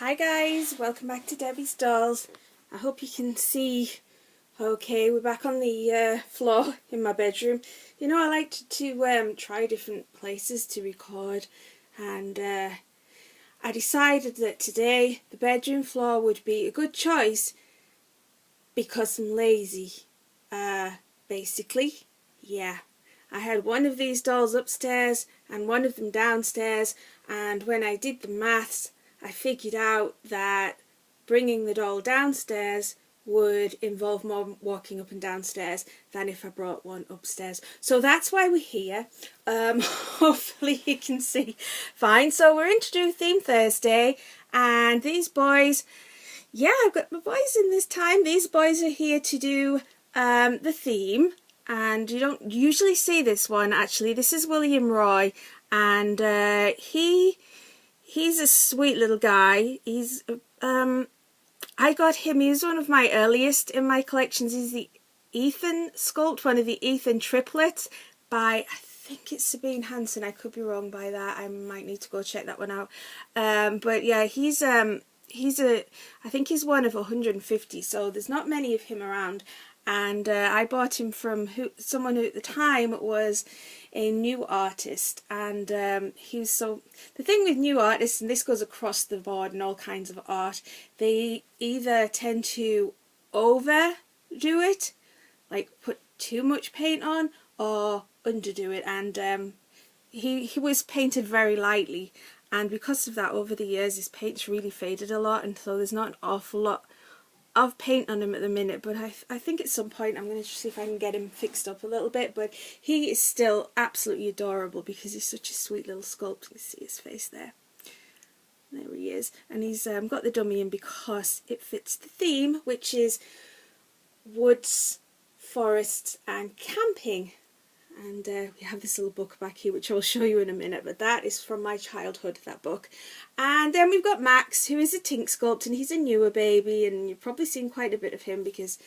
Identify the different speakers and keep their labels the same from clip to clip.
Speaker 1: Hi guys, welcome back to Debbie's Dolls. I hope you can see okay. We're back on the floor in my bedroom. You know, I like to try different places to record, and I decided that today the bedroom floor would be a good choice because I'm lazy. Basically, yeah. I had one of these dolls upstairs and one of them downstairs, and when I did the maths I figured out that bringing the doll downstairs would involve more walking up and downstairs than if I brought one upstairs. So that's why we're here. Hopefully you can see fine. So we're into Do Theme Thursday, and these boys, yeah, I've got my boys in this time. These boys are here to do the theme, and you don't usually see this one actually. This is William Roy, and he's a sweet little guy. He's I got him, he was one of my earliest in my collections. He's the Ethan sculpt, one of the Ethan triplets by, I think it's Sabine Hansen. I could be wrong by that. I might need to go check that one out. But yeah, he's I think he's one of 150, so there's not many of him around. And I bought him from someone who at the time was a new artist, and he was so. The thing with new artists, and this goes across the board in all kinds of art, they either tend to overdo it, like put too much paint on, or underdo it. And he was painted very lightly, and because of that, over the years his paint's really faded a lot, and so there's not an awful lot of paint on him at the minute. But I think at some point I'm going to see if I can get him fixed up a little bit. But he is still absolutely adorable because he's such a sweet little sculpt. You see his face there. There he is. And he's got the dummy in because it fits the theme, which is woods, forests and camping. And we have this little book back here which I'll show you in a minute, but that is from my childhood, that book. And then we've got Max, who is a Tink sculpt, and he's a newer baby, and you've probably seen quite a bit of him because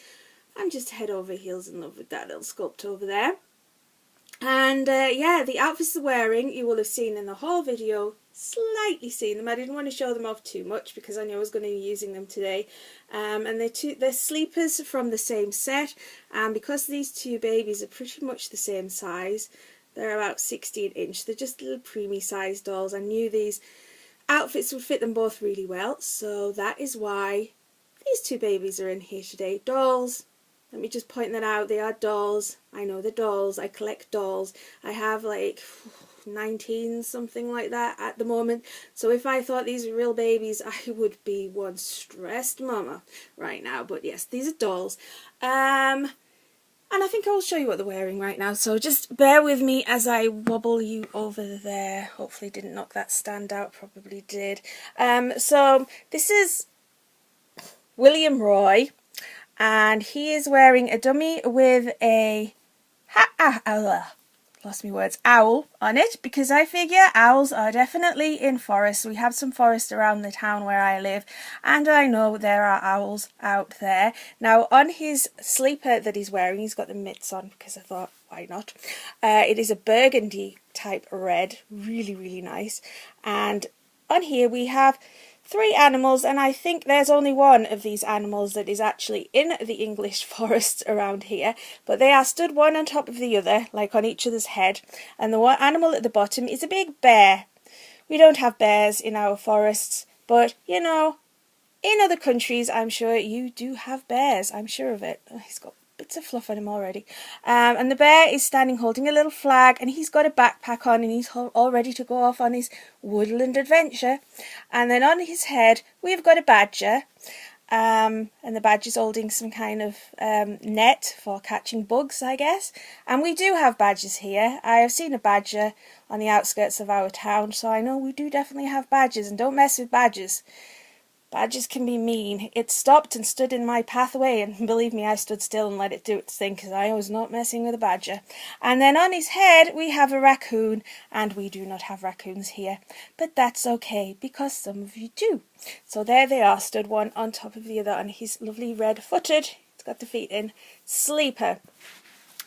Speaker 1: I'm just head over heels in love with that little sculpt over there. And yeah, the outfits they're wearing you will have seen in the whole video, slightly seen them. I didn't want to show them off too much because I knew I was going to be using them today. And they're sleepers from the same set, and because these two babies are pretty much the same size, they're about 16 inch, they're just little preemie sized dolls. I knew these outfits would fit them both really well, so that is why these two babies are in here today. Dolls. Let me just point that out. They are dolls. I know they're dolls. I collect dolls. I have like 19, something like that at the moment. So if I thought these were real babies, I would be one stressed mama right now. But yes, these are dolls. And I think I'll show you what they're wearing right now. So just bear with me as I wobble you over there. Hopefully didn't knock that stand out. Probably did. So this is William Roy, and he is wearing a dummy with a owl on it, because I figure owls are definitely in forests. We have some forest around the town where I live, and I know there are owls out there. Now on his sleeper that he's wearing, he's got the mitts on because I thought, why not? It is a burgundy type red, really nice. And on here we have 3 animals, and I think there's only one of these animals that is actually in the English forests around here, but they are stood one on top of the other, like on each other's head, and the one animal at the bottom is a big bear. We don't have bears in our forests, but you know, in other countries I'm sure you do have bears, I'm sure of it. Oh, he's got bits of fluff on him already. And the bear is standing holding a little flag, and he's got a backpack on, and he's all ready to go off on his woodland adventure. And then on his head we've got a badger, and the badger's holding some kind of net for catching bugs, I guess. And we do have badgers here. I have seen a badger on the outskirts of our town, so I know we do definitely have badgers, and don't mess with badgers. Badgers can be mean. It stopped and stood in my pathway, and believe me, I stood still and let it do its thing because I was not messing with a badger. And then on his head we have a raccoon, and we do not have raccoons here, but that's okay because some of you do. So there they are, stood one on top of the other on his lovely red-footed, it's got the feet in, sleeper.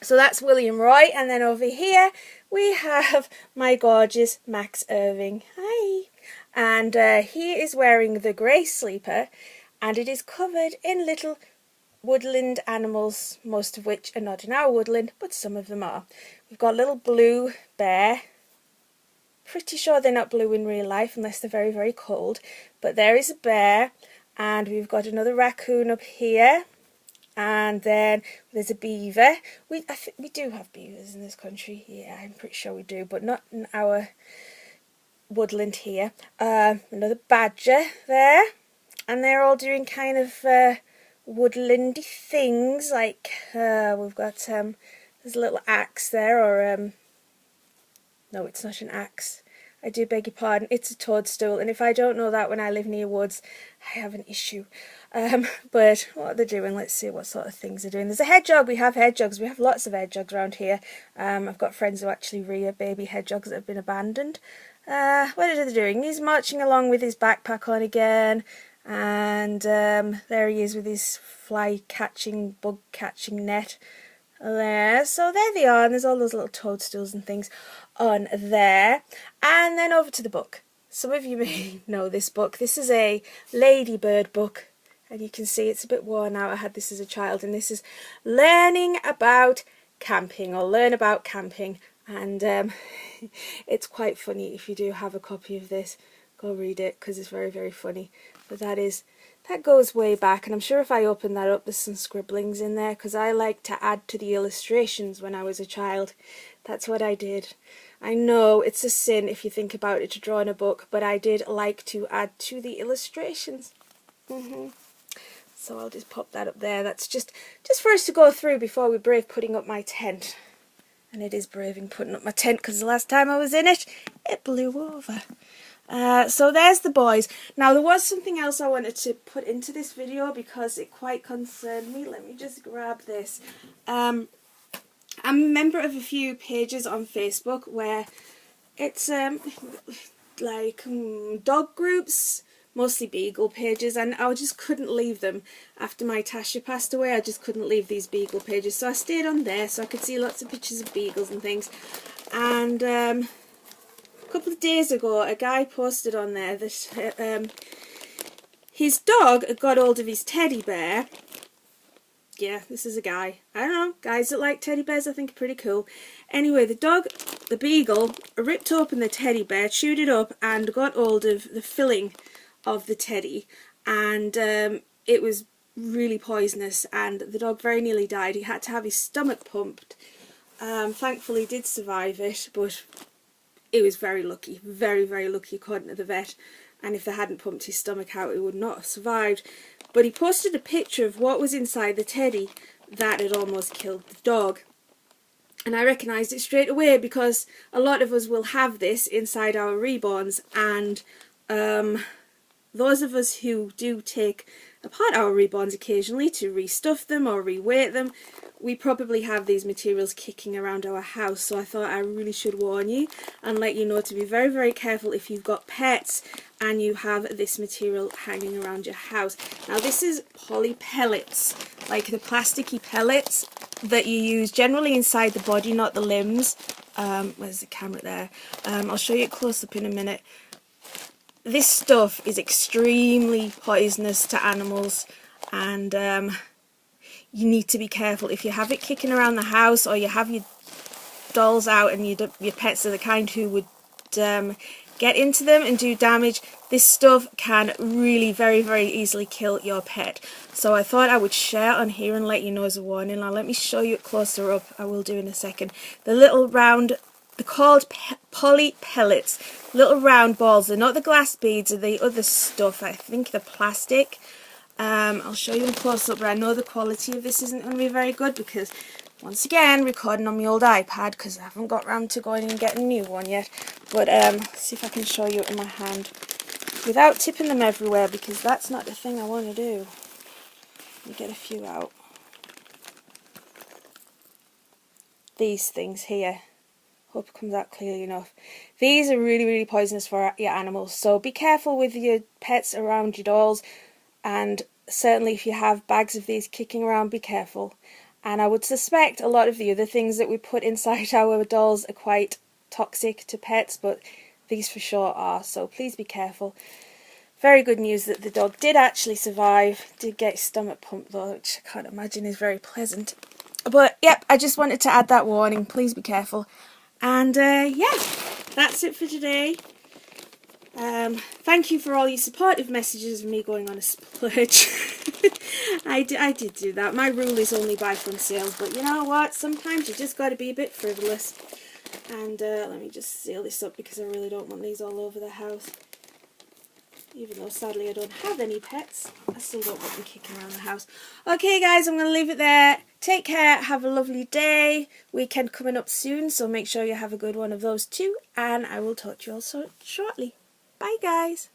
Speaker 1: So that's William Roy, and then over here we have my gorgeous Max Erving. Hi! And he is wearing the grey sleeper, and it is covered in little woodland animals, most of which are not in our woodland, but some of them are. We've got a little blue bear. Pretty sure they're not blue in real life unless they're very, very cold. But there is a bear, and we've got another raccoon up here. And then there's a beaver. I think we do have beavers in this country. Yeah, I'm pretty sure we do, but not in our woodland here. Another badger there. And they're all doing kind of woodlandy things, like we've got there's a little axe there, or no, it's not an axe, I do beg your pardon, it's a toadstool, and if I don't know that when I live near woods, I have an issue. But what are they doing? Let's see what sort of things they're doing. There's a hedgehog. We have hedgehogs. We have lots of hedgehogs around here. I've got friends who actually rear baby hedgehogs that have been abandoned. What are they doing? He's marching along with his backpack on again. And there he is with his fly catching, bug catching net there. So there they are, and there's all those little toadstools and things on there. And then over to the book. Some of you may know this book. This is a Ladybird book, and you can see it's a bit worn out. I had this as a child, and this is learning about camping, or learn about camping. And it's quite funny. If you do have a copy of this, go read it, because it's very, very funny. But that goes way back, and I'm sure if I open that up there's some scribblings in there, because I like to add to the illustrations when I was a child. That's what I did. I know it's a sin if you think about it to draw in a book, but I did like to add to the illustrations. So I'll just pop that up there. That's just for us to go through before we brave putting up my tent. And it is braving putting up my tent, because the last time I was in it, it blew over. So there's the boys. Now there was something else I wanted to put into this video because it quite concerned me. Let me just grab this. I'm a member of a few pages on Facebook where it's like dog groups, mostly beagle pages, and I just couldn't leave them. After my Tasha passed away, I just couldn't leave these beagle pages, so I stayed on there so I could see lots of pictures of beagles and things. And a couple of days ago, a guy posted on there that his dog had got hold of his teddy bear. Yeah, this is a guy. I don't know, guys that like teddy bears I think are pretty cool. Anyway, the dog, the beagle, ripped open the teddy bear, chewed it up, and got hold of the filling of the teddy, and it was really poisonous, and the dog very nearly died. He had to have his stomach pumped. Thankfully, he did survive it, but it was very lucky, very, very lucky according to the vet, and if they hadn't pumped his stomach out, he would not have survived. But he posted a picture of what was inside the teddy that had almost killed the dog. And I recognised it straight away, because a lot of us will have this inside our reborns, and those of us who do take apart our reborns occasionally to restuff them or reweight them, we probably have these materials kicking around our house. So I thought I really should warn you and let you know to be very, very careful if you've got pets and you have this material hanging around your house. Now this is poly pellets, like the plasticky pellets that you use generally inside the body, not the limbs. Where's the camera there? I'll show you it close up in a minute. This stuff is extremely poisonous to animals, and you need to be careful. If you have it kicking around the house, or you have your dolls out and your pets are the kind who would get into them and do damage, this stuff can really very, very easily kill your pet. So I thought I would share on here and let you know as a warning. Now let me show you it closer up. I will do in a second. The little round, they're called poly pellets, little round balls. They're not the glass beads or the other stuff. I think they're plastic. I'll show you them close up, but I know the quality of this isn't going to be very good because, once again, recording on my old iPad because I haven't got round to going and getting a new one yet. But let's see if I can show you it in my hand without tipping them everywhere, because that's not the thing I want to do. Let me get a few out. These things here. Hope it comes out clearly enough. These are really, really poisonous for your animals, so be careful with your pets around your dolls, and certainly if you have bags of these kicking around, be careful. And I would suspect a lot of the other things that we put inside our dolls are quite toxic to pets, but these for sure are, so please be careful. Very good news that the dog did actually survive, did get his stomach pumped though, which I can't imagine is very pleasant. But yep, I just wanted to add that warning, please be careful. And yeah, that's it for today. Thank you for all your supportive messages of me going on a splurge. I did do that. My rule is only buy from sale, but you know what? Sometimes you just got to be a bit frivolous. And let me just seal this up because I really don't want these all over the house. Even though sadly I don't have any pets, I still don't want them kicking around the house. Okay guys, I'm going to leave it there. Take care, have a lovely day. Weekend coming up soon, so make sure you have a good one of those too. And I will talk to you all so shortly. Bye guys.